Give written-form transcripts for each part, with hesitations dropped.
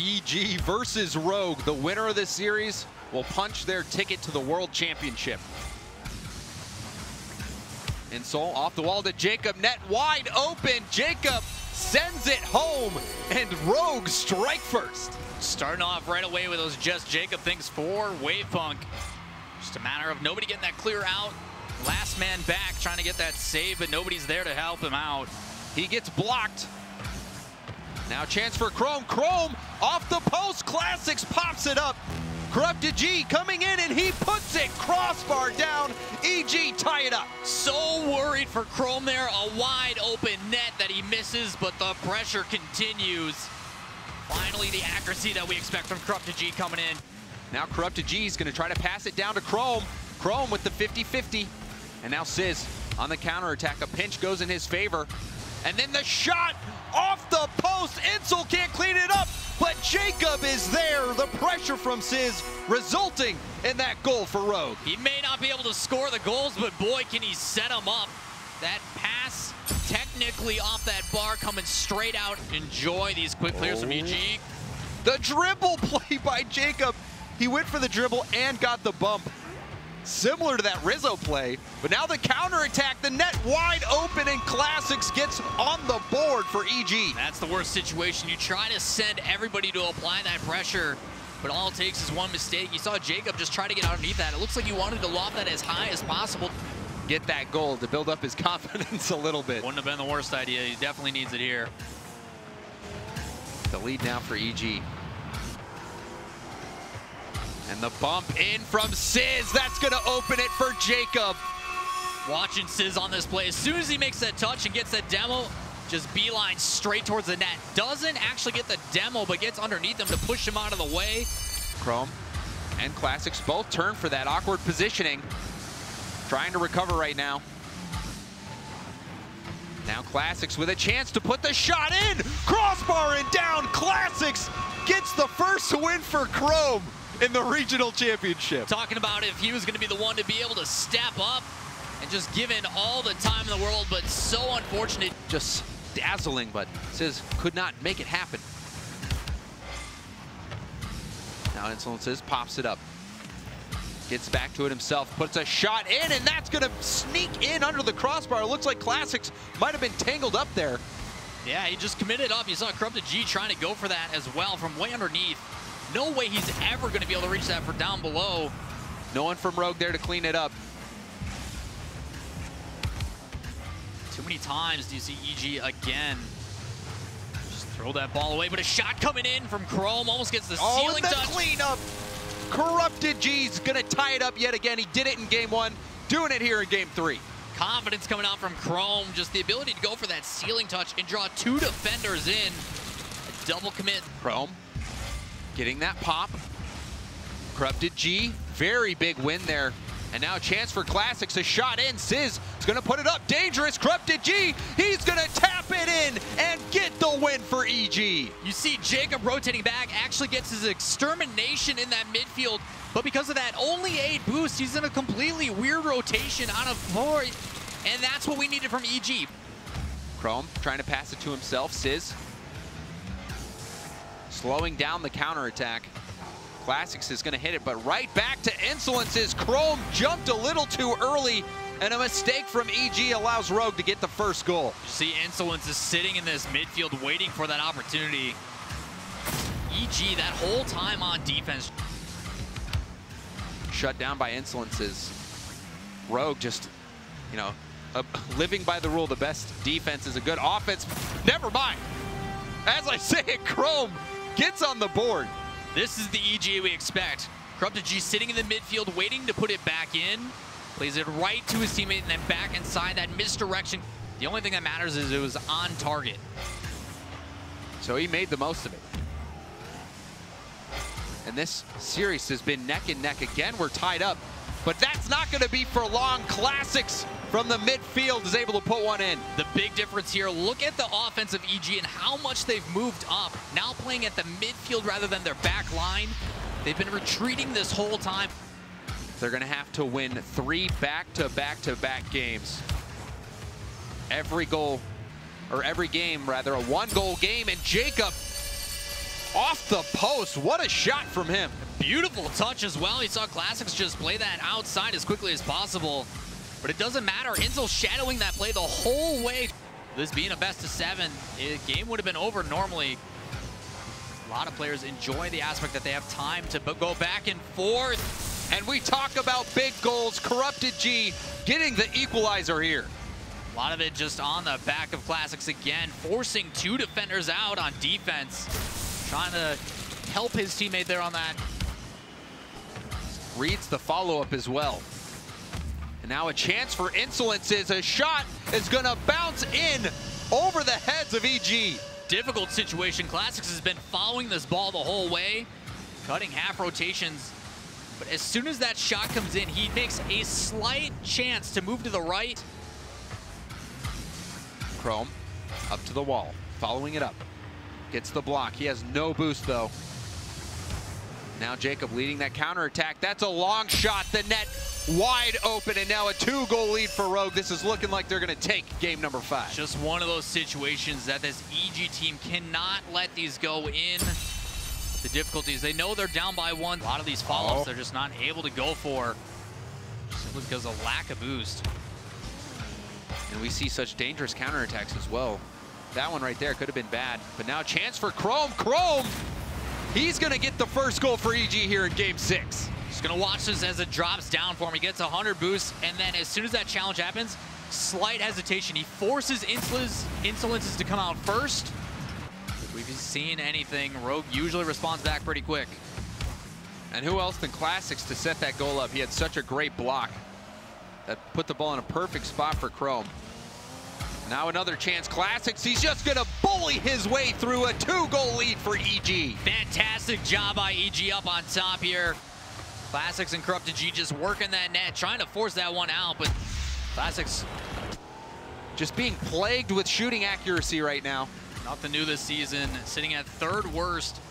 EG versus Rogue. The winner of this series will punch their ticket to the World Championship. Insole off the wall to Jacob, net wide open. Jacob sends it home, and Rogue strike first. Starting off right away with those just Jacob things for Wavepunk. Just a matter of nobody getting that clear out. Last man back trying to get that save, but nobody's there to help him out. He gets blocked. Now chance for Chrome. Chrome off the post. Classics pops it up. Corrupted G coming in, and he puts it crossbar down. EG tie it up. So worried for Chrome there. A wide open net that he misses, but the pressure continues. Finally, the accuracy that we expect from Corrupted G coming in. Now Corrupted G is going to try to pass it down to Chrome. Chrome with the 50-50. And now Sizz on the counterattack. A pinch goes in his favor. And then the shot off the post. Insole can't clean it up, but Jacob is there. The pressure from Sizz resulting in that goal for Rogue. He may not be able to score the goals, but boy, can he set them up. That pass technically off that bar coming straight out. Enjoy these quick clears from EG. The dribble play by Jacob. He went for the dribble and got the bump. Similar to that Rizzo play, but now the counterattack, the net wide open, and Classics gets on the board for EG. That's the worst situation. You try to send everybody to apply that pressure, but all it takes is one mistake. You saw Jacob just try to get underneath that. It looks like he wanted to lob that as high as possible. Get that goal to build up his confidence a little bit. Wouldn't have been the worst idea. He definitely needs it here. The lead now for EG. And the bump in from Sizz. That's going to open it for Jacob. Watching Sizz on this play. As soon as he makes that touch and gets that demo, just beeline straight towards the net. Doesn't actually get the demo, but gets underneath him to push him out of the way. Chrome and Classics both turn for that awkward positioning. Trying to recover right now. Now Classics with a chance to put the shot in. Crossbar and down. Classics gets the first win for Chrome in the regional championship. Talking about if he was going to be the one to be able to step up and just give in all the time in the world, but so unfortunate. Just dazzling, but Sizz could not make it happen. Now Insolences pops it up. Gets back to it himself, puts a shot in, and that's going to sneak in under the crossbar. It looks like Classics might have been tangled up there. Yeah, he just committed up. You saw Corrupted G trying to go for that as well from way underneath. No way he's ever going to be able to reach that for down below. No one from Rogue there to clean it up. Too many times do you see EG again. Just throw that ball away, but a shot coming in from Chrome almost gets the ceiling touch. Cleanup. Corrupted G's going to tie it up yet again. He did it in game 1, doing it here in game 3. Confidence coming out from Chrome. Just the ability to go for that ceiling touch and draw 2 defenders in. A double commit. Chrome getting that pop. Corrupted G, very big win there. And now a chance for Classics, a shot in. Sizz is going to put it up, dangerous. Corrupted G, he's going to tap it in and get the win for EG. You see Jacob rotating back, actually gets his extermination in that midfield, but because of that only 8 boost, he's in a completely weird rotation on a 4, and that's what we needed from EG. Chrome trying to pass it to himself. Sizz slowing down the counterattack. Classics is going to hit it, but right back to Insolences. Chrome jumped a little too early, and a mistake from EG allows Rogue to get the first goal. You see Insolences sitting in this midfield waiting for that opportunity. EG that whole time on defense. Shut down by Insolences. Rogue just, you know, living by the rule, the best defense is a good offense. Never mind. As I say it, Chrome gets on the board. This is the EG we expect. Corrupted G sitting in the midfield, waiting to put it back in. Plays it right to his teammate and then back inside. That misdirection. The only thing that matters is it was on target. So he made the most of it. And this series has been neck and neck again. We're tied up, but that's not going to be for long. Classics from the midfield is able to put one in. The big difference here, look at the offensive EG and how much they've moved up. Now playing at the midfield rather than their back line. They've been retreating this whole time. They're going to have to win 3 back-to-back games. Every goal, or every game rather, a 1-goal game, and Jacob Off the post, what a shot from him. Beautiful touch as well. He saw Classics just play that outside as quickly as possible. But it doesn't matter. Inzel shadowing that play the whole way. This being a best of 7, the game would have been over normally. A lot of players enjoy the aspect that they have time to go back and forth. And we talk about big goals. Corrupted G getting the equalizer here. A lot of it just on the back of Classics again, forcing 2 defenders out on defense. Trying to help his teammate there on that. Reads the follow-up as well. And now a chance for Insolences. A shot is going to bounce in over the heads of EG. Difficult situation. Classics has been following this ball the whole way, cutting half rotations. But as soon as that shot comes in, he makes a slight chance to move to the right. Chrome up to the wall, following it up. Gets the block. He has no boost, though. Now Jacob leading that counterattack. That's a long shot. The net wide open, and now a 2-goal lead for Rogue. This is looking like they're going to take game number 5. Just one of those situations that this EG team cannot let these go in. The difficulties, they know they're down by 1. A lot of these follow-ups they're just not able to go for simply because of lack of boost. And we see such dangerous counterattacks as well. That one right there could have been bad. But now a chance for Chrome. Chrome, he's going to get the first goal for EG here in game 6. Just going to watch this as it drops down for him. He gets 100 boosts, and then as soon as that challenge happens, slight hesitation. He forces Insolences to come out first. If we've seen anything, Rogue usually responds back pretty quick. And who else than Classics to set that goal up? He had such a great block that put the ball in a perfect spot for Chrome. Now another chance. Classics, he's just going to bully his way through a 2-goal lead for EG. Fantastic job by EG up on top here. Classics and Corrupted G just working that net, trying to force that one out, but Classics just being plagued with shooting accuracy right now. Nothing new this season, sitting at 3rd worst,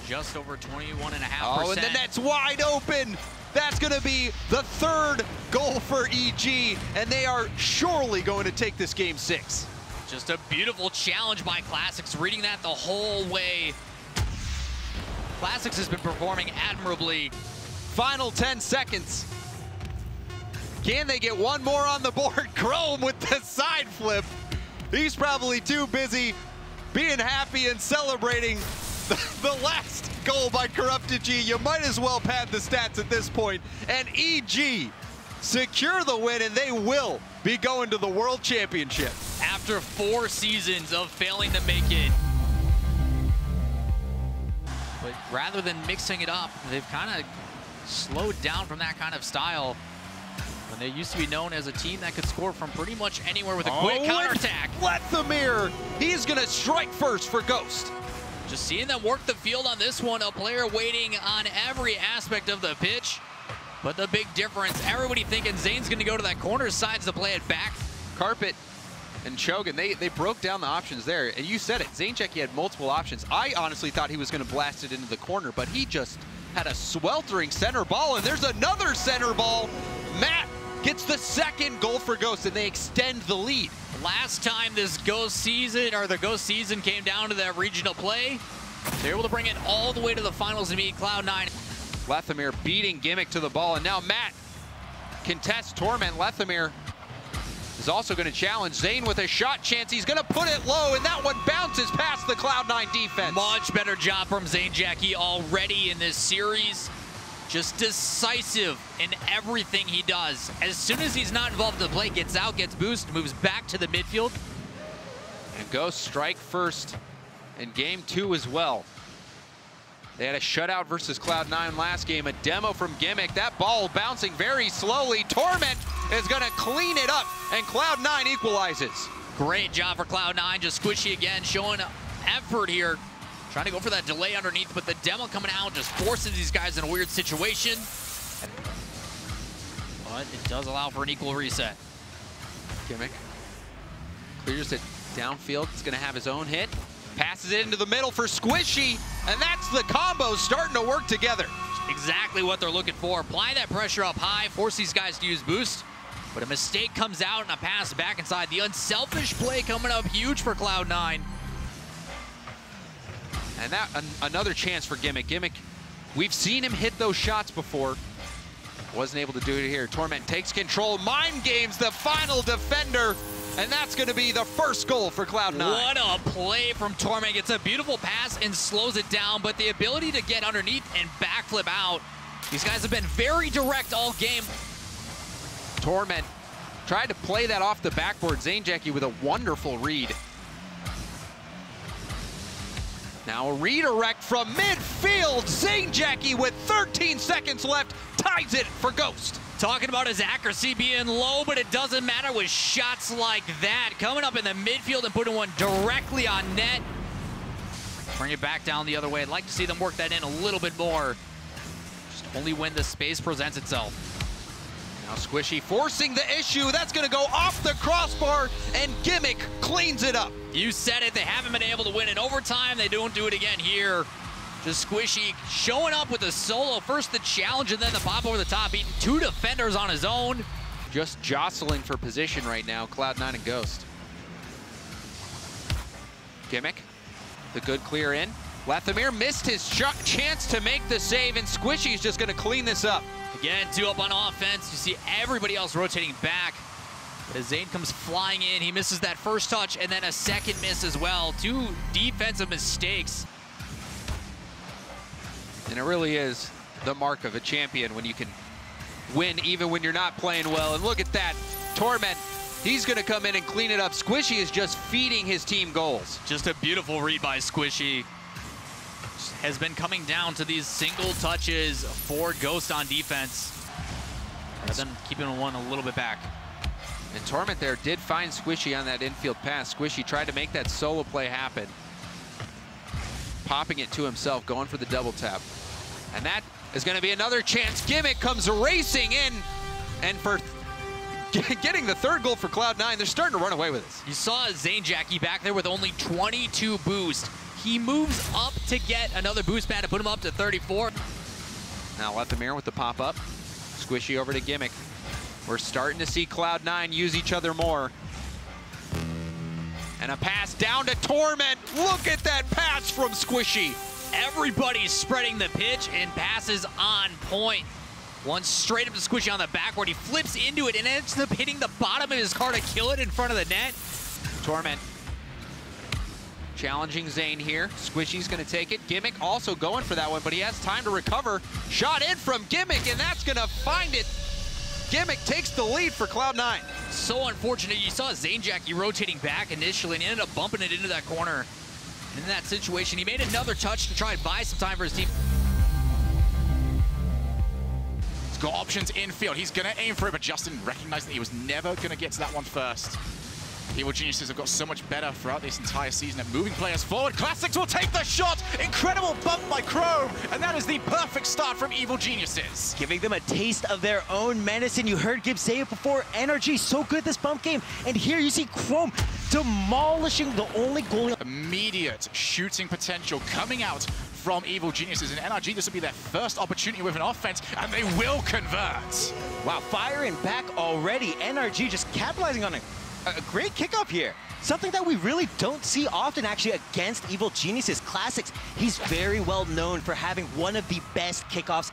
just over 21.5%. Oh, and the net's wide open. That's going to be the 3rd goal for EG, and they are surely going to take this game 6. Just a beautiful challenge by Classics, reading that the whole way. Classics has been performing admirably. Final 10 seconds. Can they get one more on the board? Chrome with the side flip. He's probably too busy being happy and celebrating the last goal by Corrupted G. You might as well pad the stats at this point. And EG secure the win, and they will be going to the World Championship. After 4 seasons of failing to make it. But rather than mixing it up, they've kind of slowed down from that kind of style. When they used to be known as a team that could score from pretty much anywhere with a quick counterattack. Lethamir, he's going to strike first for Ghost. Just seeing them work the field on this one, a player waiting on every aspect of the pitch. But the big difference, everybody thinking Zane's going to go to that corner, decides to play it back. Carpet and Chogan, they broke down the options there. And you said it, Zanecheki had multiple options. I honestly thought he was going to blast it into the corner, but he just had a sweltering center ball, and there's another center ball. Matt gets the 2nd goal for Ghost, and they extend the lead. Last time this Ghost season came down to that regional play, they're able to bring it all the way to the finals and meet Cloud9. Lethamir beating Gimmick to the ball, and now Matt contests Torment. Lethamir is also going to challenge Zane with a shot chance. He's going to put it low, and that one bounces past the Cloud9 defense. Much better job from Zanecheki already in this series. Just decisive in everything he does. As soon as he's not involved in the play, gets out, gets boost, moves back to the midfield. And Ghost strike first in game 2 as well. They had a shutout versus Cloud9 last game, a demo from Gimmick. That ball bouncing very slowly. Torment is going to clean it up, and Cloud9 equalizes. Great job for Cloud9, just squishy again, showing effort here. Trying to go for that delay underneath, but the demo coming out just forces these guys in a weird situation. But it does allow for an equal reset. Gimmick clears it downfield. It's going to have his own hit. Passes it into the middle for Squishy, and that's the combo starting to work together. Exactly what they're looking for. Apply that pressure up high, force these guys to use boost. But a mistake comes out and a pass back inside. The unselfish play coming up huge for Cloud9. And that another chance for Gimmick. Gimmick, we've seen him hit those shots before. Wasn't able to do it here. Torment takes control. Mind games the final defender. And that's going to be the first goal for Cloud9. What a play from Torment. It's a beautiful pass and slows it down, but the ability to get underneath and backflip out. These guys have been very direct all game. Torment tried to play that off the backboard. Zanejackie with a wonderful read. Now a redirect from midfield. Zanejackie with 13 seconds left ties it for Ghost. Talking about his accuracy being low, but it doesn't matter with shots like that. Coming up in the midfield and putting one directly on net. Bring it back down the other way. I'd like to see them work that in a little bit more. Just only when the space presents itself. Now Squishy forcing the issue. That's going to go off the crossbar, and Gimmick cleans it up. You said it. They haven't been able to win in overtime. They don't do it again here. Just Squishy showing up with a solo. First the challenge and then the pop over the top, beating 2 defenders on his own. Just jostling for position right now, Cloud9 and Ghost. Gimmick, the good clear in. Lathamir missed his chance to make the save, and Squishy's just going to clean this up. Again, 2 up on offense. You see everybody else rotating back. But as Zane comes flying in, he misses that first touch and then a second miss as well. 2 defensive mistakes. And it really is the mark of a champion when you can win even when you're not playing well. And look at that. Torment, he's going to come in and clean it up. Squishy is just feeding his team goals. Just a beautiful read by Squishy. Has been coming down to these single touches for Ghost on defense. And then keeping one a little bit back. And Torment there did find Squishy on that infield pass. Squishy tried to make that solo play happen. Popping it to himself, going for the double tap. And that is going to be another chance. Gimmick comes racing in, and for getting the 3rd goal for Cloud9, they're starting to run away with this. You saw Zanejackie back there with only 22 boost. He moves up to get another boost pad to put him up to 34. Now Lathamir with the pop-up. Squishy over to Gimmick. We're starting to see Cloud9 use each other more. And a pass down to Torment. Look at that pass from Squishy. Everybody's spreading the pitch and passes on point. One straight up to Squishy on the backward. He flips into it and ends up hitting the bottom of his car to kill it in front of the net. Torment challenging Zane here. Squishy's going to take it. Gimmick also going for that one, but he has time to recover. Shot in from Gimmick, and that's going to find it. Gimmick takes the lead for Cloud9. So unfortunate. You saw Zanejackie rotating back initially and he ended up bumping it into that corner. And in that situation, he made another touch to try and buy some time for his team. He's got options infield. He's going to aim for it, but Justin recognized that he was never going to get to that one first. Evil Geniuses have got so much better throughout this entire season at moving players forward. Classics will take the shot. Incredible bump by Chrome. And that is the perfect start from Evil Geniuses. Giving them a taste of their own medicine. You heard Gibbs say it before. NRG so good this bump game. And here you see Chrome demolishing the only goalie. Immediate shooting potential coming out from Evil Geniuses. And NRG, this will be their first opportunity with an offense, and they will convert. Wow, firing back already. NRG just capitalizing on a great kickoff here. Something that we really don't see often actually against Evil Geniuses. Classics, he's very well known for having one of the best kickoffs.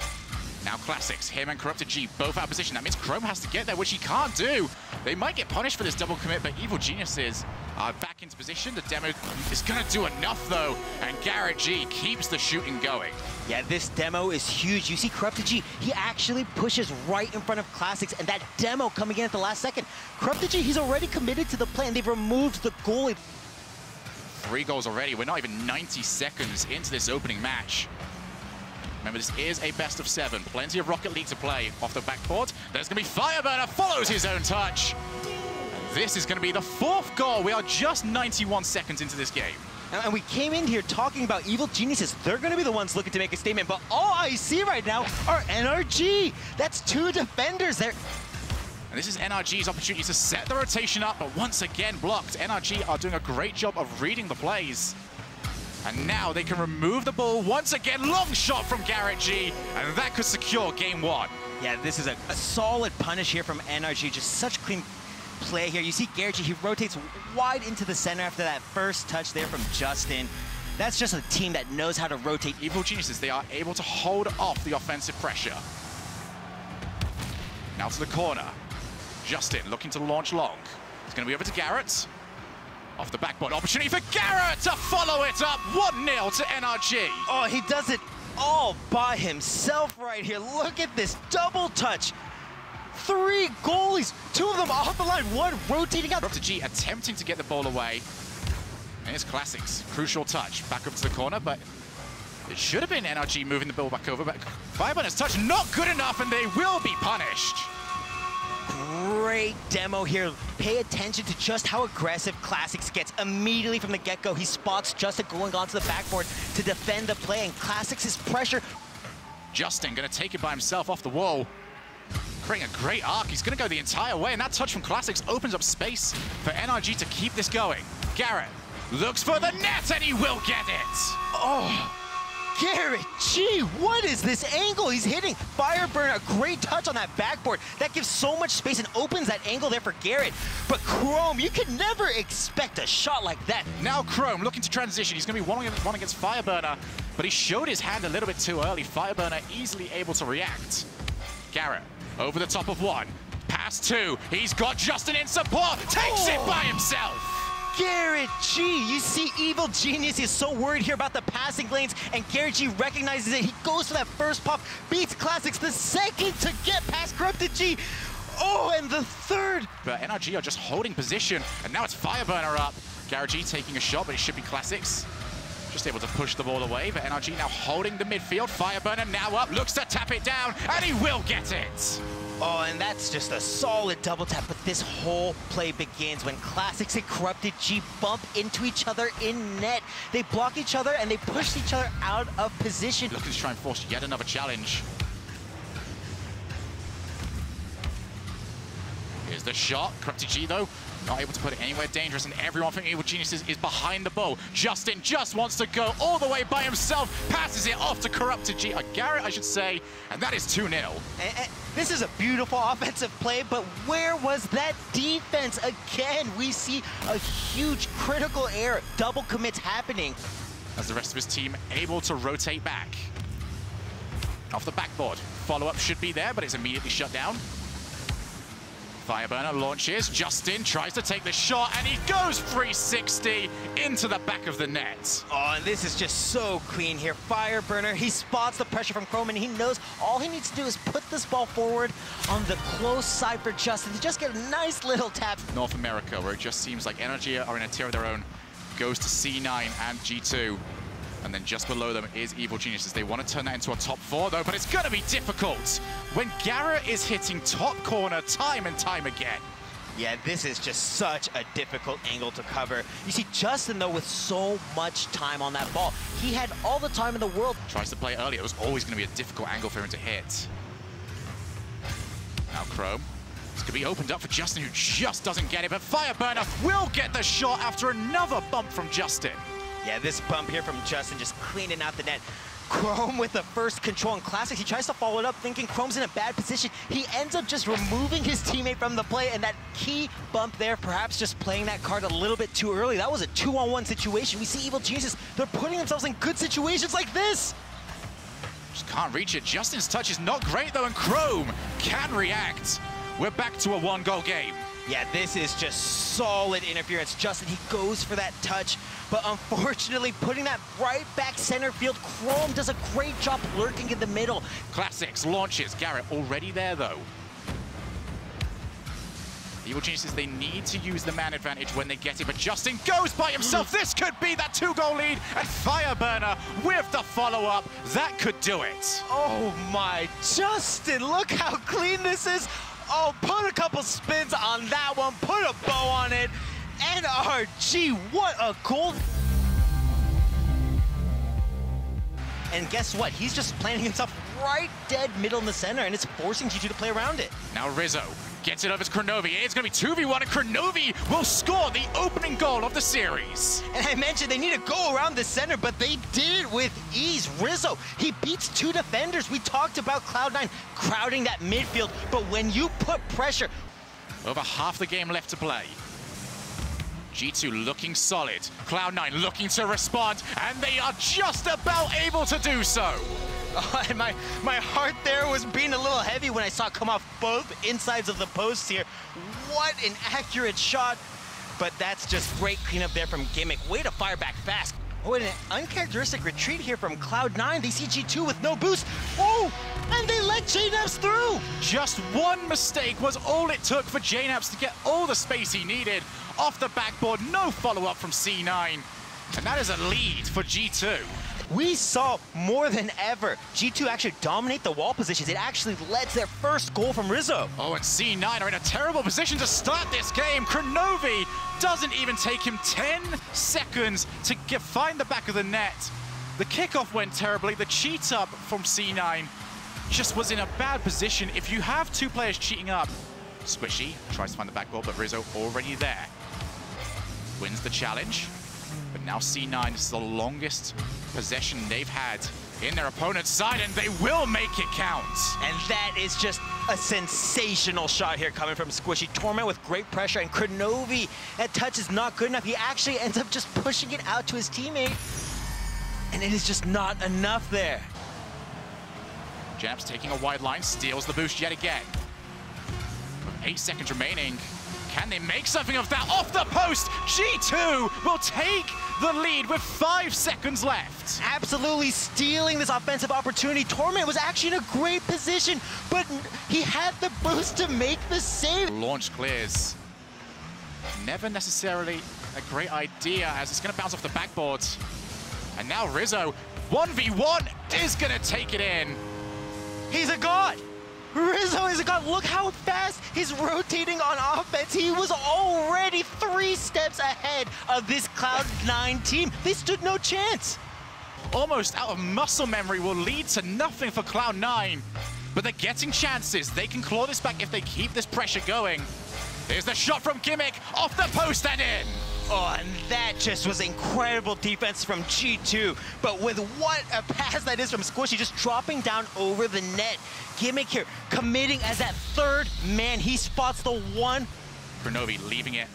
Now Classics, him and Corrupted G both out of position. That means Chrome has to get there, which he can't do. They might get punished for this double commit, but Evil Geniuses are back into position. The demo is going to do enough, though, and Garrett G keeps the shooting going. Yeah, this demo is huge. You see Corrupted G, he actually pushes right in front of Classics, and that demo coming in at the last second. Corrupted G, he's already committed to the play, and they've removed the goalie. 3 goals already. We're not even 90 seconds into this opening match. Remember, this is a best of 7. Plenty of Rocket League to play off the backboard. There's going to be Fireburner, follows his own touch. And this is going to be the 4th goal. We are just 91 seconds into this game. And we came in here talking about Evil Geniuses. They're going to be the ones looking to make a statement, but all I see right now are NRG. That's 2 defenders there. And this is NRG's opportunity to set the rotation up, but once again blocked. NRG are doing a great job of reading the plays. And now they can remove the ball once again. Long shot from Garrett G, and that could secure game 1. Yeah, this is a solid punish here from NRG. Just such clean play here. You see Garrett G, he rotates wide into the center after that first touch there from Justin. That's just a team that knows how to rotate. Evil Geniuses, they are able to hold off the offensive pressure. Now to the corner. Justin looking to launch long. It's going to be over to Garrett. Off the backboard, opportunity for Garrett to follow it up. 1-0 to NRG. Oh, he does it all by himself right here. Look at this double touch. 3 goalies, 2 of them off the line, 1 rotating out. Up to G attempting to get the ball away. And it's Classics. Crucial touch. Back up to the corner, but it should have been NRG moving the ball back over. But Fireburner's touch not good enough, and they will be punished. Great demo here. Pay attention to just how aggressive Classics gets immediately from the get-go. He spots Justin going onto the backboard to defend the play, and Classics' pressure. Justin going to take it by himself off the wall. Creating a great arc. He's going to go the entire way, and that touch from Classics opens up space for NRG to keep this going. Garrett looks for the net, and he will get it. Oh, Garrett G, what is this angle he's hitting? Fireburner, a great touch on that backboard. That gives so much space and opens that angle there for Garrett. But Chrome, you can never expect a shot like that. Now Chrome looking to transition. He's going to be one against Fireburner, but he showed his hand a little bit too early. Fireburner easily able to react. Garrett over the top of 1. Pass 2. He's got Justin in support. Takes it by himself. Garrett G, you see Evil Genius is so worried here about the passing lanes, and Garrett G recognizes it. He goes for that first pop, beats Classics the second to get past Corrupted G. Oh, and the third. But NRG are just holding position, and now it's Fireburner up. Garrett G taking a shot, but it should be Classics. Just able to push the ball away, but NRG now holding the midfield. Fireburner now up, looks to tap it down, and he will get it. Oh, and that's just a solid double tap, but this whole play begins when Classics and Corrupted G bump into each other in net. They block each other and they push each other out of position. Looking to try and force yet another challenge. Here's the shot. Corrupted G, though, not able to put it anywhere dangerous, and everyone from Evil Geniuses is behind the ball. Justin just wants to go all the way by himself, passes it off to Corrupted G, Garrett, I should say, and that is 2-0. This is a beautiful offensive play, but where was that defense? Again, we see a huge critical error. Double commits happening. As the rest of his team able to rotate back. Off the backboard. Follow-up should be there, but it's immediately shut down. Fireburner launches. Justin tries to take the shot, and he goes 360 into the back of the net. Oh, and this is just so clean here. Fireburner, he spots the pressure from Chrome, and he knows all he needs to do is put this ball forward on the close side for Justin to just get a nice little tap. North America, where it just seems like NRG are in a tier of their own, goes to C9 and G2. And then just below them is Evil Geniuses. They want to turn that into a top 4, though, but it's going to be difficult when Garrett is hitting top corner time and time again. Yeah, this is just such a difficult angle to cover. You see Justin, though, with so much time on that ball. He had all the time in the world. Tries to play early. It was always going to be a difficult angle for him to hit. Now Chrome. This could be opened up for Justin, who just doesn't get it, but Fireburner will get the shot after another bump from Justin. Yeah, this bump here from Justin just cleaning out the net. Chrome with the first control in Classics. He tries to follow it up thinking Chrome's in a bad position. He ends up just removing his teammate from the play, and that key bump there, perhaps just playing that card a little bit too early. That was a 2-on-1 situation. We see Evil Geniuses, they're putting themselves in good situations like this. Just can't reach it. Justin's touch is not great, though, and Chrome can react. We're back to a 1-goal game. Yeah, this is just solid interference. Justin, he goes for that touch, but unfortunately putting that right back center field. Chrome does a great job lurking in the middle. Classics launches. Garrett already there, though. Evil Geniuses, they need to use the man advantage when they get it, but Justin goes by himself. This could be that 2-goal lead, and Fireburner with the follow-up. That could do it. Oh my, Justin, look how clean this is. Oh, put a couple spins on that one, put a bow on it. NRG, what a goal. And guess what? He's just planting himself right dead middle in the center, and it's forcing G2 to play around it. Now Rizzo gets it over to Kronovi. It's going to be 2v1, and Kronovi will score the opening goal of the series. And I mentioned they need to go around the center, but they did it with ease. Rizzo, he beats 2 defenders. We talked about Cloud9 crowding that midfield, but when you put pressure... Over half the game left to play. G2 looking solid. Cloud9 looking to respond, and they are just about able to do so. Oh, and my heart there was being a little heavy when I saw it come off both insides of the posts here. What an accurate shot, but that's just great cleanup there from Gimmick. Way to fire back fast. Oh, and an uncharacteristic retreat here from Cloud9. They see G2 with no boost. Oh, and they let JNAPS through. Just one mistake was all it took for JNAPS to get all the space he needed. Off the backboard, no follow-up from C9. And that is a lead for G2. We saw more than ever G2 actually dominate the wall positions. It actually led to their first goal from Rizzo. Oh, and C9 are in a terrible position to start this game. Kronovi doesn't even take him 10 seconds to find the back of the net. The kickoff went terribly. The cheat up from C9 just was in a bad position. If you have two players cheating up, Squishy tries to find the backboard, but Rizzo already there. Wins the challenge. But now C9, this is the longest possession they've had in their opponent's side, and they will make it count. And that is just a sensational shot here coming from Squishy. Torment with great pressure, and Kronovi, that touch is not good enough. He actually ends up just pushing it out to his teammate, and it is just not enough there. JNAPS taking a wide line, steals the boost yet again. With 8 seconds remaining, can they make something of that? Off the post, G2 will take the lead with 5 seconds left. Absolutely stealing this offensive opportunity. Torment was actually in a great position, but he had the boost to make the save. Launch clears. Never necessarily a great idea, as it's going to bounce off the backboard. And now Rizzo, 1v1, is going to take it in. He's a god. Rizzo is a god. Look how fast he's rotating on offense. He was already 3 steps ahead of this Cloud9 team. They stood no chance. Almost out of muscle memory will lead to nothing for Cloud9. But they're getting chances. They can claw this back if they keep this pressure going. There's the shot from Gimmick, off the post and in. Oh, and that just was incredible defense from G2. But with what a pass that is from Squishy, just dropping down over the net. Gimmick here, committing as that third man. He spots the one. Kronovi leaving it.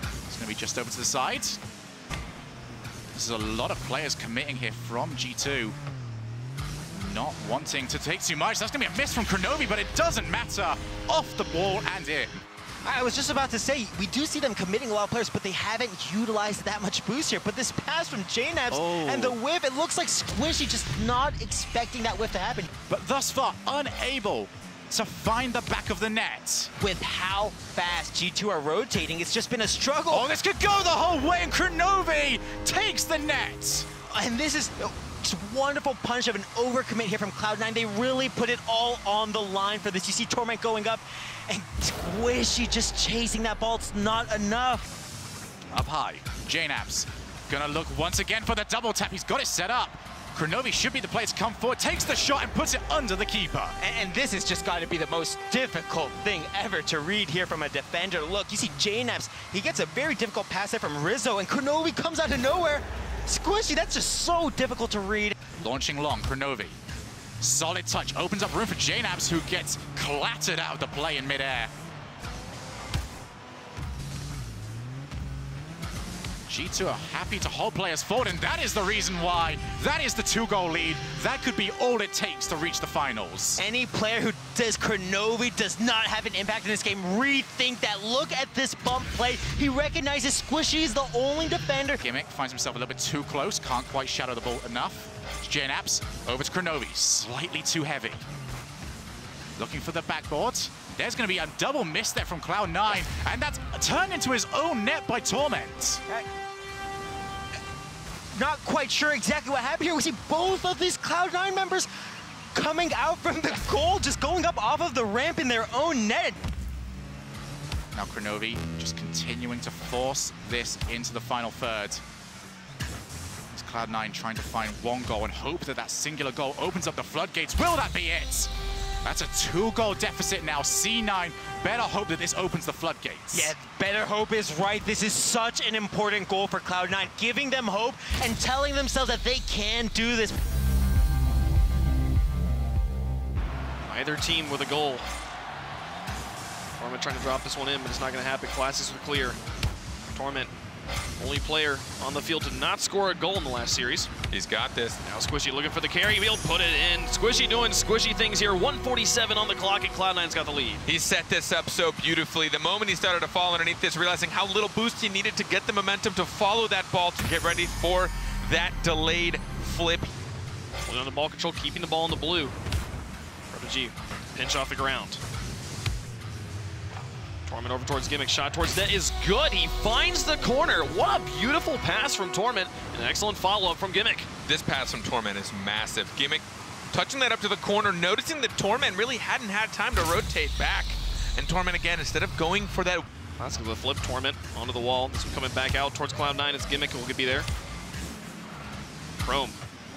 It's going to be just over to the side. This is a lot of players committing here from G2. Not wanting to take too much. That's going to be a miss from Kronovi, but it doesn't matter. Off the ball and in. I was just about to say, we do see them committing a lot of players, but they haven't utilized that much boost here. But this pass from JNAPS and the whiff, it looks like Squishy just not expecting that whiff to happen. But thus far, unable to find the back of the net. With how fast G2 are rotating, it's just been a struggle. Oh, this could go the whole way, and Kronovi takes the net. And this is just wonderful punch of an overcommit here from Cloud9. They really put it all on the line for this. You see Torment going up, and Squishy just chasing that ball. It's not enough. Up high, JNAPS gonna look once again for the double tap. He's got it set up. Kronovi should be the player to come forward, takes the shot and puts it under the keeper. And this has just got to be the most difficult thing ever to read here from a defender. Look, you see JNAPS, he gets a very difficult pass there from Rizzo, and Kronovi comes out of nowhere. Squishy, that's just so difficult to read. Launching long, Kronovi. Solid touch, opens up room for JNAPS, who gets clattered out of the play in midair. G2 are happy to hold players forward, and that is the reason why. That is the 2-goal lead. That could be all it takes to reach the finals. Any player who says Kronovi does not have an impact in this game, rethink that. Look at this bump play. He recognizes Squishy is the only defender. Gimmick finds himself a little bit too close, can't quite shadow the ball enough. JNAPS over to Kronovi, slightly too heavy. Looking for the backboard. There's going to be a double miss there from Cloud9, and that's turned into his own net by Torment. Not quite sure exactly what happened here. We see both of these Cloud9 members coming out from the goal, just going up off of the ramp in their own net. Now Kronovi just continuing to force this into the final third. It's Cloud9 trying to find one goal and hope that that singular goal opens up the floodgates. Will that be it? That's a 2-goal deficit now. C9 better hope that this opens the floodgates. Yeah, better hope is right. This is such an important goal for Cloud9, giving them hope and telling themselves that they can do this. Either team with a goal. Torment trying to drop this one in, but it's not going to happen. Classics are clear. Torment, only player on the field to not score a goal in the last series. He's got this. Now Squishy looking for the carry. He'll put it in. Squishy doing squishy things here. 1:47 on the clock, and Cloud9's got the lead. He set this up so beautifully. The moment he started to fall underneath this, realizing how little boost he needed to get the momentum to follow that ball to get ready for that delayed flip. Pulling on the ball control, keeping the ball in the blue. G, pinch off the ground. Torment over towards Gimmick, shot towards net is good. He finds the corner. What a beautiful pass from Torment. An excellent follow-up from Gimmick. This pass from Torment is massive. Gimmick touching that up to the corner, noticing that Torment really hadn't had time to rotate back. And Torment again, instead of going for that. That's going to flip Torment onto the wall. This one coming back out towards Cloud9. It's Gimmick who will be there. Chrome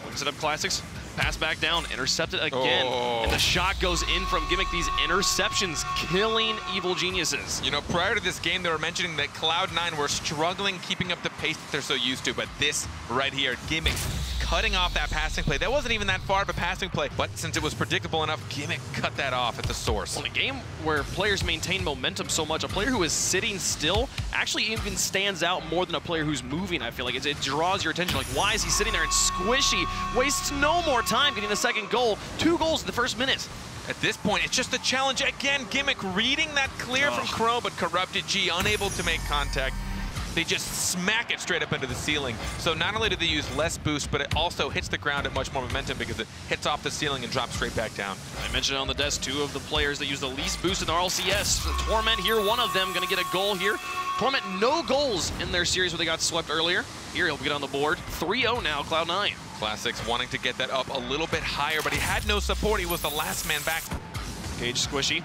looks it up Classics. Pass back down, intercepted again, and the shot goes in from Gimmick. These interceptions killing Evil Geniuses. You know, prior to this game, they were mentioning that Cloud9 were struggling keeping up the pace that they're so used to, but this right here, Gimmick cutting off that passing play. That wasn't even that far of a passing play, but since it was predictable enough, Gimmick cut that off at the source. Well, in a game where players maintain momentum so much, a player who is sitting still actually even stands out more than a player who's moving, I feel like. It draws your attention, like, why is he sitting there? And Squishy wastes no more time getting the second goal. 2 goals in the first minute. At this point, it's just a challenge. Again, Gimmick reading that clear from Crow, but Corrupted G unable to make contact. They just smack it straight up into the ceiling. So not only do they use less boost, but it also hits the ground at much more momentum because it hits off the ceiling and drops straight back down. I mentioned on the desk 2 of the players that use the least boost in the RLCS. Torment here, one of them gonna get a goal here. Torment, no goals in their series where they got swept earlier. Here he'll get on the board. 3-0 now, Cloud9. Classics wanting to get that up a little bit higher, but he had no support. He was the last man back. Cage Squishy.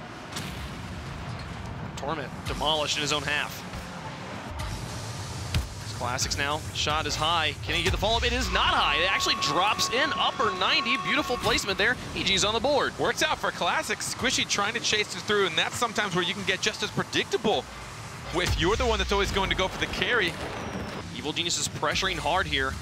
Torment demolished in his own half. Classics now, shot is high. Can he get the follow-up? It is not high. It actually drops in, upper 90. Beautiful placement there. EG's on the board. Works out for Classics. Squishy trying to chase it through, and that's sometimes where you can get just as predictable if you're the one that's always going to go for the carry. Evil Genius is pressuring hard here.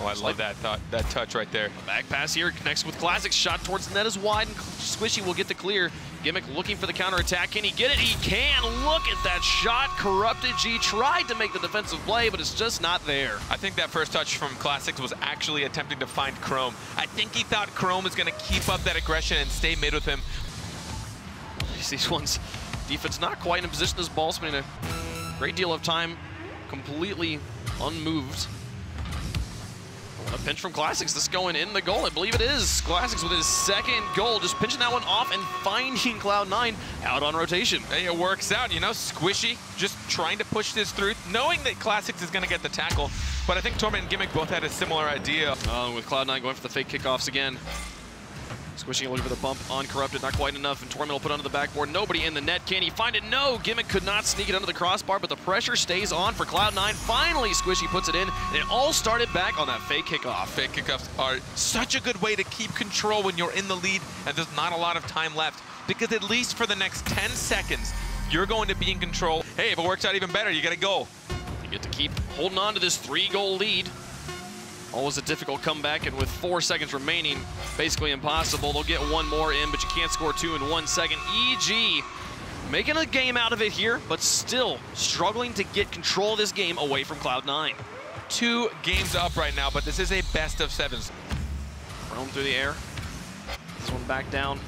Oh, I love that touch right there. Back pass here, connects with Classics. Shot towards the net is wide, and Squishy will get the clear. Gimmick looking for the counterattack. Can he get it? He can. Look at that shot. Corrupted G tried to make the defensive play, but it's just not there. I think that first touch from Classics was actually attempting to find Chrome. I think he thought Chrome was going to keep up that aggression and stay mid with him. These ones, defense not quite in a position. This ball spending a great deal of time completely unmoved. A pinch from Classics. This going in the goal. I believe it is. Classics with his second goal, just pinching that one off and finding Cloud9 out on rotation. Hey, it works out, you know. Squishy just trying to push this through, knowing that Classics is going to get the tackle. But I think Torment and Gimmick both had a similar idea. With Cloud9 going for the fake kickoffs again. Squishy looking for the bump on Corrupted, not quite enough, and Torment will put onto the backboard. Nobody in the net. Can he find it? No! Gimmick could not sneak it under the crossbar, but the pressure stays on for Cloud9. Finally, Squishy puts it in, and it all started back on that fake kickoff. Fake kickoffs are such a good way to keep control when you're in the lead and there's not a lot of time left, because at least for the next 10 seconds, you're going to be in control. Hey, if it works out even better, you get a goal. You get to keep holding on to this 3-goal lead. Always a difficult comeback, and with 4 seconds remaining, basically impossible. They'll get one more in, but you can't score 2 in 1 second. EG making a game out of it here, but still struggling to get control of this game away from Cloud9. 2 games up right now, but this is a best of 7s. Roam through the air. This one back down.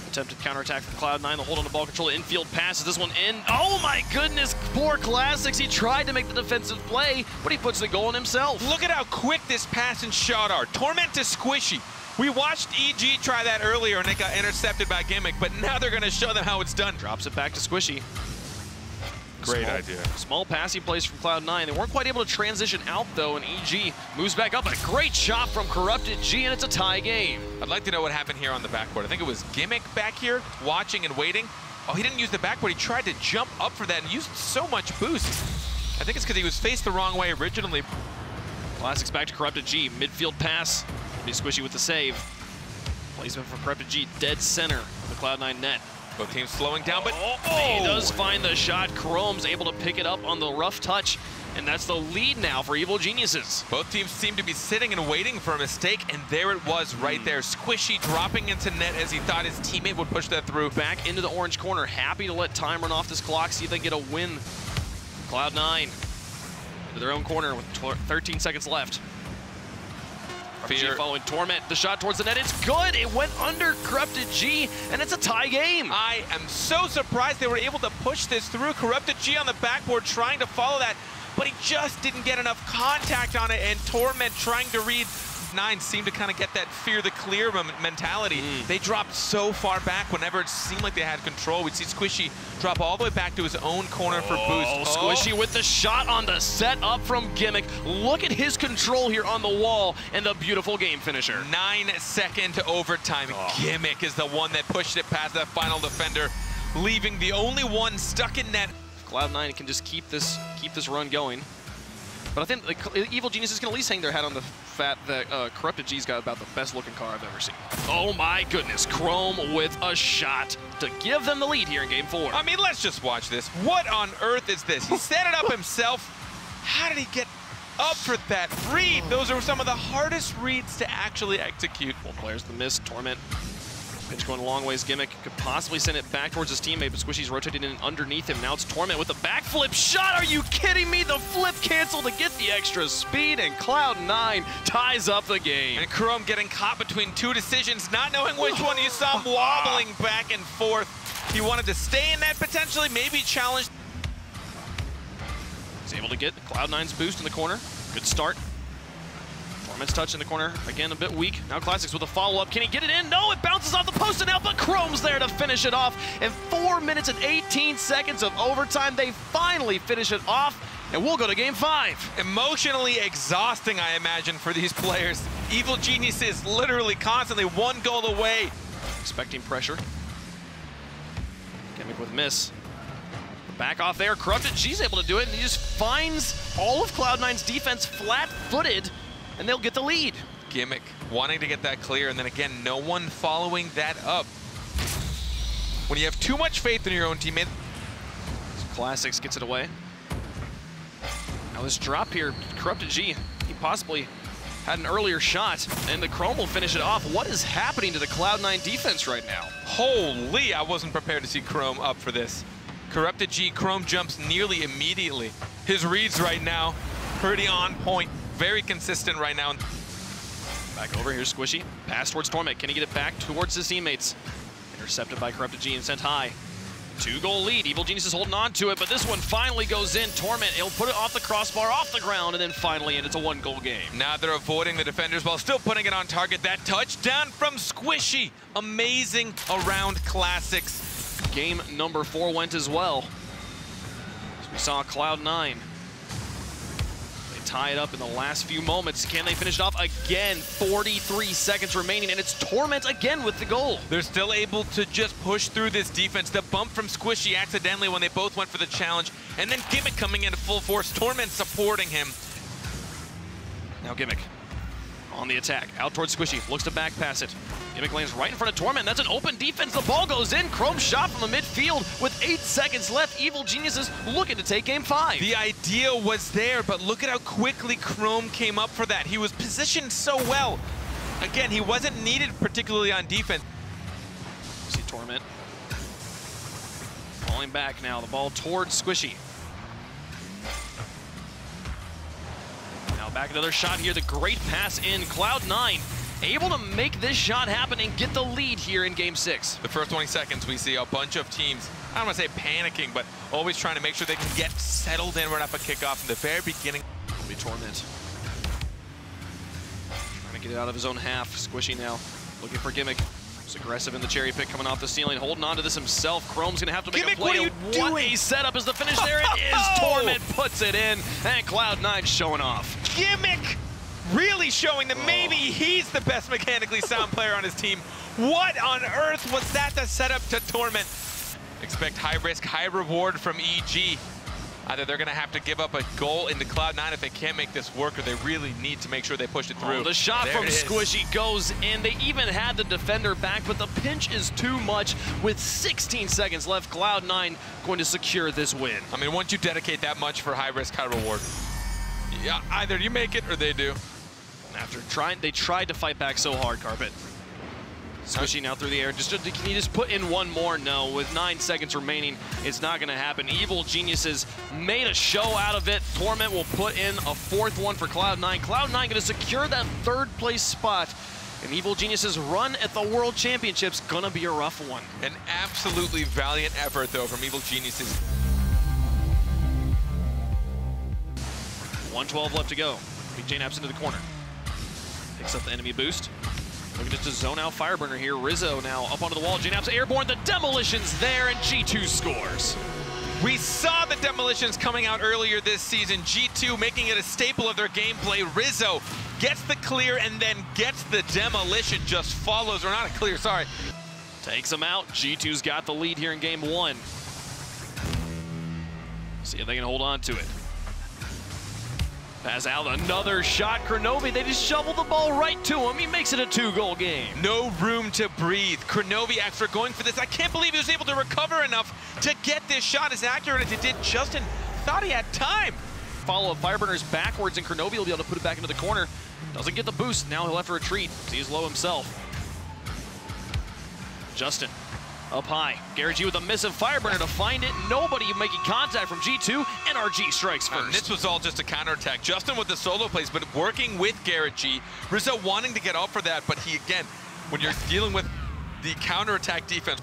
Attempted counterattack from Cloud9. The hold on the ball control. Infield passes this one in. Oh my goodness, poor Classics. He tried to make the defensive play, but he puts the goal in himself. Look at how quick this pass and shot are. Torment to Squishy. We watched EG try that earlier and it got intercepted by Gimmick, but now they're going to show them how it's done. Drops it back to Squishy. Great idea. Small passing plays from Cloud9. They weren't quite able to transition out, though, and EG moves back up. But a great shot from Corrupted G, and it's a tie game. I'd like to know what happened here on the backboard. I think it was Gimmick back here, watching and waiting. Oh, he didn't use the backboard. He tried to jump up for that and used so much boost. I think it's because he was faced the wrong way originally. Classics back to Corrupted G. Midfield pass. Be Squishy with the save. Placement for Corrupted G. Dead center of the Cloud9 net. Both teams slowing down, but he does find the shot. Chrome's able to pick it up on the rough touch, and that's the lead now for Evil Geniuses. Both teams seem to be sitting and waiting for a mistake, and there it was right there. Squishy dropping into net as he thought his teammate would push that through. Back into the orange corner, happy to let time run off this clock, see if they can get a win Cloud9 into their own corner with 13 seconds left. Fear following Torment. The shot towards the net. It's good. It went under Corrupted G, and it's a tie game. I am so surprised they were able to push this through. Corrupted G on the backboard trying to follow that, but he just didn't get enough contact on it, and Torment trying to read. Nine seemed to kind of get that fear the clear mentality. They dropped so far back whenever it seemed like they had control. We'd see Squishy drop all the way back to his own corner for boost. Squishy with the shot on the set up from Gimmick. Look at his control here on the wall and the beautiful game finisher. 9-second overtime. Gimmick is the one that pushed it past that final defender, leaving the only one stuck in net. Cloud9 can just keep this run going. But I think the Evil Genius is going to at least hang their hat on the fact that Corrupted G's got about the best looking car I've ever seen. Oh my goodness, Chrome with a shot to give them the lead here in Game 4. I mean, let's just watch this. What on earth is this? He set it up himself. How did he get up for that read? Those are some of the hardest reads to actually execute. Both players the miss, Torment. Pitch going a long ways. Gimmick could possibly send it back towards his teammate, but Squishy's rotating in underneath him. Now it's Torment with a backflip shot. Are you kidding me? The flip cancel to get the extra speed, and Cloud9 ties up the game. And Chrome getting caught between two decisions, not knowing which one. You saw him wobbling back and forth. He wanted to stay in that potentially, maybe challenge. He's able to get Cloud9's boost in the corner. Good start. Torment's touch in the corner, again a bit weak. Now Classics with a follow-up. Can he get it in? No, it bounces off the post and out, but Chrome's there to finish it off. In 4 minutes and 18 seconds of overtime, they finally finish it off, and we'll go to Game 5. Emotionally exhausting, I imagine, for these players. Evil Geniuses literally constantly one goal away. Expecting pressure. Gimmick with miss. Back off there, Corrupted G's able to do it, and he just finds all of Cloud9's defense flat-footed, and they'll get the lead. Gimmick wanting to get that clear, and then again, no one following that up. When you have too much faith in your own teammate. Classics gets it away. Now this drop here, Corrupted G, he possibly had an earlier shot, and the Chrome will finish it off. What is happening to the Cloud9 defense right now? Holy, I wasn't prepared to see Chrome up for this. Corrupted G, Chrome jumps nearly immediately. His reads right now, pretty on point. Very consistent right now. Back over, here's Squishy. Pass towards Torment. Can he get it back towards his teammates? Intercepted by Corrupted G and sent high. 2-goal lead. Evil Genius is holding on to it, but this one finally goes in. Torment, he'll put it off the crossbar, off the ground, and then finally in. It's a 1-goal game. Now they're avoiding the defenders while still putting it on target. That touchdown from Squishy. Amazing around Classics. Game number 4 went as well. As we saw Cloud9. Tie it up in the last few moments. Can they finish it off again? 43 seconds remaining, and it's Torment again with the goal. They're still able to just push through this defense. The bump from Squishy accidentally when they both went for the challenge, and then Gimmick coming into full force. Torment supporting him. Now Gimmick on the attack. Out towards Squishy. Looks to back pass it. Gimmick lands right in front of Torment. That's an open defense. The ball goes in. Chrome shot from the midfield with 8 seconds left. Evil Geniuses looking to take Game 5. The idea was there, but look at how quickly Chrome came up for that. He was positioned so well. Again, he wasn't needed particularly on defense. See Torment falling back now. The ball towards Squishy. Now back another shot here. The great pass in. Cloud9 able to make this shot happen and get the lead here in Game 6. The first 20 seconds, we see a bunch of teams, I don't want to say panicking, but always trying to make sure they can get settled in right off a kickoff in the very beginning. It'll be Torment. Trying to get it out of his own half. Squishy now looking for Gimmick. He's aggressive in the cherry pick coming off the ceiling, holding on to this himself. Chrome's gonna have to make Gimmick, a play. what a setup is the finish. There it is. Torment puts it in, and Cloud9 showing off. Gimmick really showing that maybe he's the best mechanically sound player on his team. What on earth was that to set up to Torment? Expect high risk, high reward from EG. Either they're going to have to give up a goal into Cloud9 if they can't make this work, or they really need to make sure they push it through. The shot there from Squishy goes in. They even had the defender back, but the pinch is too much. With 16 seconds left, Cloud9 going to secure this win. I mean, once you dedicate that much for high risk, high reward, yeah, either you make it or they do. After they tried to fight back so hard, Carpet. Squishing out through the air. Can you just put in one more? No. With 9 seconds remaining, it's not going to happen. Evil Geniuses made a show out of it. Torment will put in a 4th one for Cloud9. Cloud9 going to secure that 3rd place spot. And Evil Geniuses' run at the World Championships going to be a rough one. An absolutely valiant effort, though, from Evil Geniuses. 1:12 left to go. Big JNaps into the corner. Picks up the enemy boost. Looking just to zone out Fireburner here. Rizzo now up onto the wall. JNaps airborne. The Demolition's there, and G2 scores. We saw the Demolitions coming out earlier this season. G2 making it a staple of their gameplay. Rizzo gets the clear and then gets the Demolition, just follows, or not a clear, sorry. Takes him out. G2's got the lead here in game 1. See if they can hold on to it. Pass out, another shot. Kronovi, they just shovel the ball right to him. He makes it a 2-goal game. No room to breathe. Kronovi, after going for this, I can't believe he was able to recover enough to get this shot as accurate as it did. Justin thought he had time. Follow-up Fireburners backwards, and Kronovi will be able to put it back into the corner. Doesn't get the boost. Now he'll have to retreat. He's low himself. Justin up high. Garrett G with a missive Fireburner to find it. Nobody making contact from G2. NRG strikes first. This was all just a counterattack. Justin with the solo plays, but working with Garrett G. Rizzo wanting to get up for that, but he, again, when you're dealing with the counterattack defense.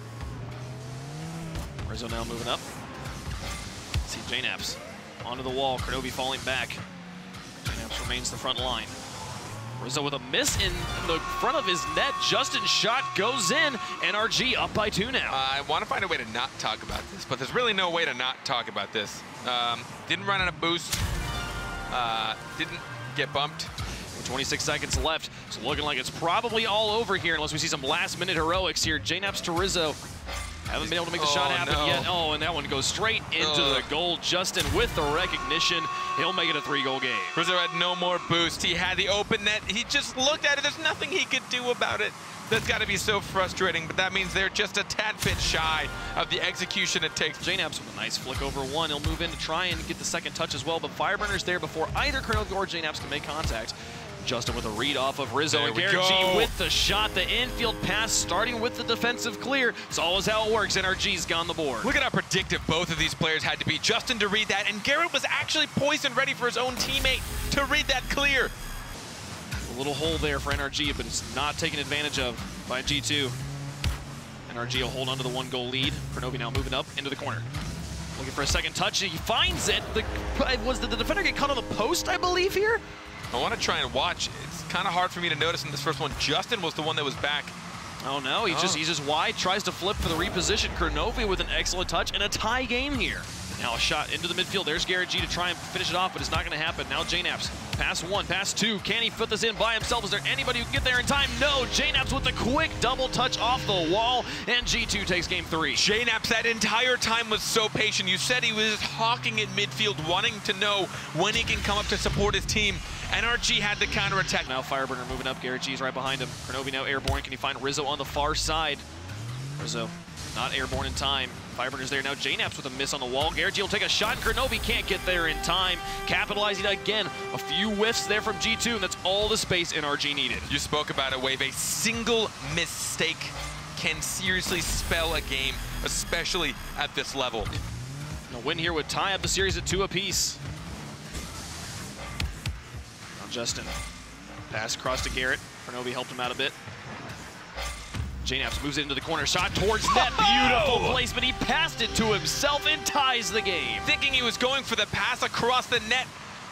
Rizzo now moving up. See JNaps onto the wall. Kronovi falling back. JNaps remains the front line. Rizzo with a miss in the front of his net. Justin's shot goes in. NRG up by 2 now. I want to find a way to not talk about this, but there's really no way to not talk about this. Didn't run out of boost. Didn't get bumped. 26 seconds left. It's looking like it's probably all over here unless we see some last-minute heroics here. JNaps to Rizzo. Haven't been able to make the shot happen yet. Oh, and that one goes straight into the goal. Justin with the recognition. He'll make it a 3-goal game. Rizzo had no more boost. He had the open net. He just looked at it. There's nothing he could do about it. That's got to be so frustrating, but that means they're just a tad bit shy of the execution it takes. JNaps with a nice flick over 1. He'll move in to try and get the second touch as well, but Fireburner's there before either Kronovi or JNaps can make contact. Justin with a read off of Rizzo, and Garrett G with the shot. The infield pass starting with the defensive clear. It's always how it works. NRG's gone the board. Look at how predictive both of these players had to be. Justin to read that, and Garrett was actually poised and ready for his own teammate to read that clear. A little hole there for NRG, but it's not taken advantage of by G2. NRG will hold on to the 1-goal lead. Kronovi now moving up into the corner. Looking for a second touch. He finds it. Did the defender get caught on the post, I believe, here? I want to try and watch. It's kind of hard for me to notice in this first one. Justin was the one that was back. Oh no, he's just wide, tries to flip for the reposition. Kronovi with an excellent touch and a tie game here. Now a shot into the midfield. There's Garrett G to try and finish it off, but it's not going to happen. Now JNaps, pass 1, pass 2. Can he put this in by himself? Is there anybody who can get there in time? No, JNaps with the quick double touch off the wall, and G2 takes game 3. JNaps that entire time was so patient. You said he was hawking at midfield, wanting to know when he can come up to support his team. NRG had the counterattack. Now Fireburner moving up. Garrett G's right behind him. Kronovi now airborne. Can he find Rizzo on the far side? Rizzo not airborne in time. Fireburner's there now. JNaps with a miss on the wall. Garrett G will take a shot. Kronovi can't get there in time. Capitalizing again. A few whiffs there from G2, and that's all the space NRG needed. You spoke about it, Wave. A single mistake can seriously spell a game, especially at this level. A win here would tie up the series at 2 apiece. Now Justin. Pass across to Garrett. Kronovi helped him out a bit. JNaps moves it into the corner, shot towards net. Beautiful placement. He passed it to himself and ties the game. Thinking he was going for the pass across the net.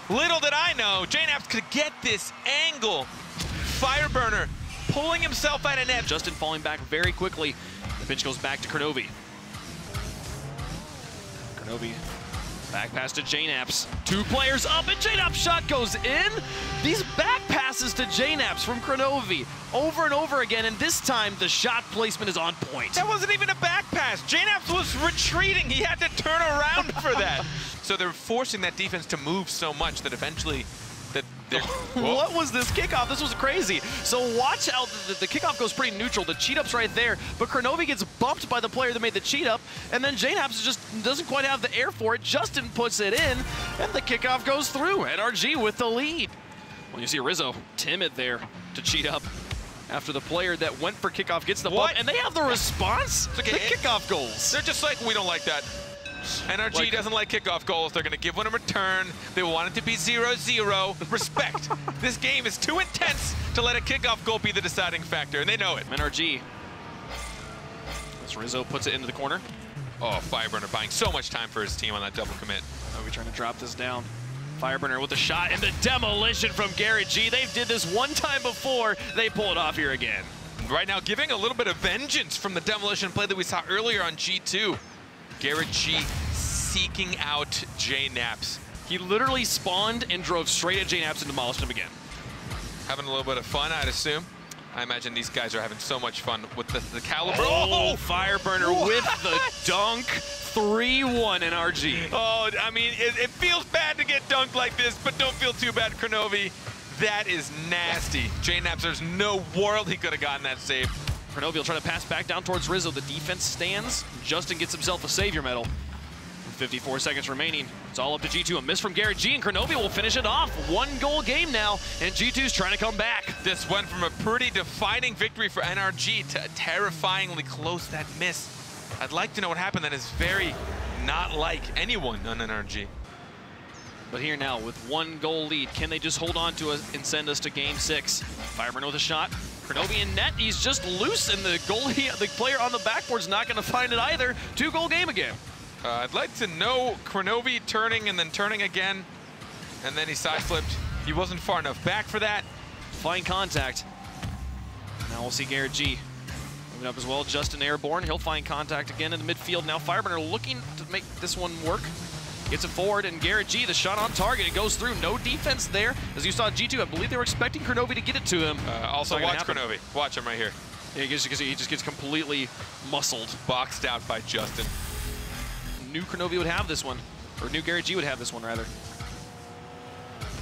Little did I know, JNaps could get this angle. Fireburner pulling himself out of net. Justin falling back very quickly. The pitch goes back to Kronovi. Kronovi back pass to JNaps. 2 players up, and JNaps shot goes in. These back passes to JNaps from Kronovi over and over again, and this time the shot placement is on point. That wasn't even a back pass. JNaps was retreating. He had to turn around for that. So they're forcing that defense to move so much that eventually what was this kickoff? This was crazy. So watch how the kickoff goes pretty neutral. The cheat up's right there, but Kronovi gets bumped by the player that made the cheat up, and then JNaps just doesn't quite have the air for it. Justin puts it in, and the kickoff goes through. NRG with the lead. Well, you see Rizzo timid there to cheat up. after the player that went for kickoff gets the bump, What? and they have the response. okay. The kickoff goals. They're just like, we don't like that. NRG doesn't like kickoff goals. They're going to give one in return. They want it to be 0-0. Respect. This game is too intense to let a kickoff goal be the deciding factor, and they know it. NRG. As Rizzo puts it into the corner. Oh, Fireburner buying so much time for his team on that double commit. We're trying to drop this down. Fireburner with a shot and the demolition from Garrett G. They did this one time before. They pull it off here again. Right now, giving a little bit of vengeance from the demolition play that we saw earlier on G2. Garrett G seeking out J-Naps. He literally spawned and drove straight at J-Naps and demolished him again. Having a little bit of fun, I'd assume. I imagine these guys are having so much fun with the caliber. Oh, Fireburner with the dunk. 3-1 NRG. Oh, I mean, it feels bad to get dunked like this, but don't feel too bad, Kronovi. That is nasty. J-Naps, there's no world he could have gotten that save. Kronovi will try to pass back down towards Rizzo. The defense stands. Justin gets himself a savior medal. 54 seconds remaining. It's all up to G2. A miss from Garrett G, and Kronovi will finish it off. 1-goal game now, and G2's trying to come back. This went from a pretty defining victory for NRG to a terrifyingly close that miss. I'd like to know what happened. That is very not like anyone on NRG. But here now, with 1-goal lead, can they just hold on to us and send us to game 6? Fireburner with a shot. Kronovi in net. He's just loose, and the goalie, the player on the backboard's not going to find it either. 2-goal game again. I'd like to know Kronovi turning and then turning again, and then he side flipped. He wasn't far enough back for that. Fine contact. Now we'll see Garrett G moving up as well. Justin airborne. He'll find contact again in the midfield. Now Fireburner looking to make this one work. Gets it forward, and Garrett G, the shot on target. It goes through. No defense there. As you saw G2, I believe they were expecting Kronovi to get it to him. Also, watch Kronovi. Watch him right here. Yeah, he just gets completely muscled. Boxed out by Justin. Knew Kronovi would have this one, or knew Garrett G would have this one, rather.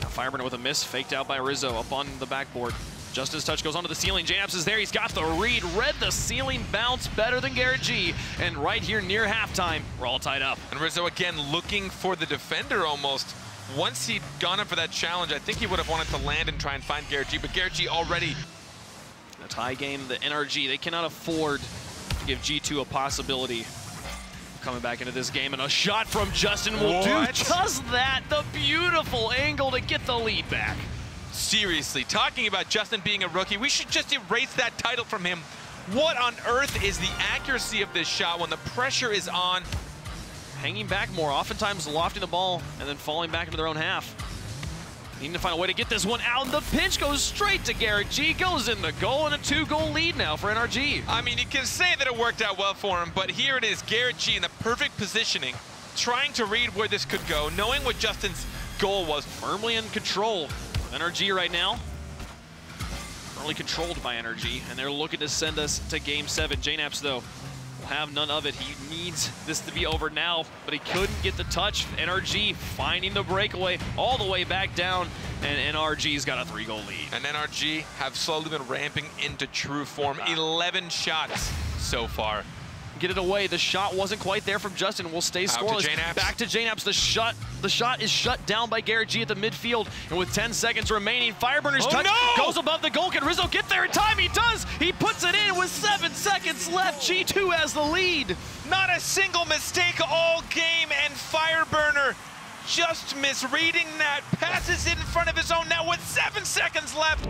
Now Fireburner with a miss, faked out by Rizzo up on the backboard. Justin's touch goes onto the ceiling. J-Naps is there. He's got the read. Read the ceiling bounce better than Garrett G. And right here near halftime, we're all tied up. And Rizzo again looking for the defender almost. Once he'd gone up for that challenge, I think he would have wanted to land and try and find Garrett G, but Garrett G already. A tie game, the NRG, they cannot afford to give G2 a possibility coming back into this game, and a shot from Justin will do just that. The beautiful angle to get the lead back. Seriously, talking about Justin being a rookie, we should just erase that title from him. What on earth is the accuracy of this shot when the pressure is on? Hanging back more, oftentimes lofting the ball and then falling back into their own half. Needing to find a way to get this one out, and the pinch goes straight to Garrett G. Goes in the goal, and a 2-goal lead now for NRG. I mean, you can say that it worked out well for him, but here it is, Garrett G in the perfect positioning, trying to read where this could go, knowing what Justin's goal was. Firmly in control of NRG right now. Firmly controlled by NRG, and they're looking to send us to game 7. J-Naps, though, will have none of it. He needs this to be over now, but he couldn't get the touch. NRG finding the breakaway all the way back down, and NRG's got a 3-goal lead. And NRG have slowly been ramping into true form. 11 shots so far. Get it away. The shot wasn't quite there from Justin. Will stay scoreless. Back to J-Naps. The shot is shut down by Garrett G at the midfield. And with 10 seconds remaining, Fireburner's touch goes above the goal. Can Rizzo get there in time? He does. He puts it in with 7 seconds left. G2 has the lead. Not a single mistake all game, and Fireburner just misreading that. Passes it in front of his own net with 7 seconds left.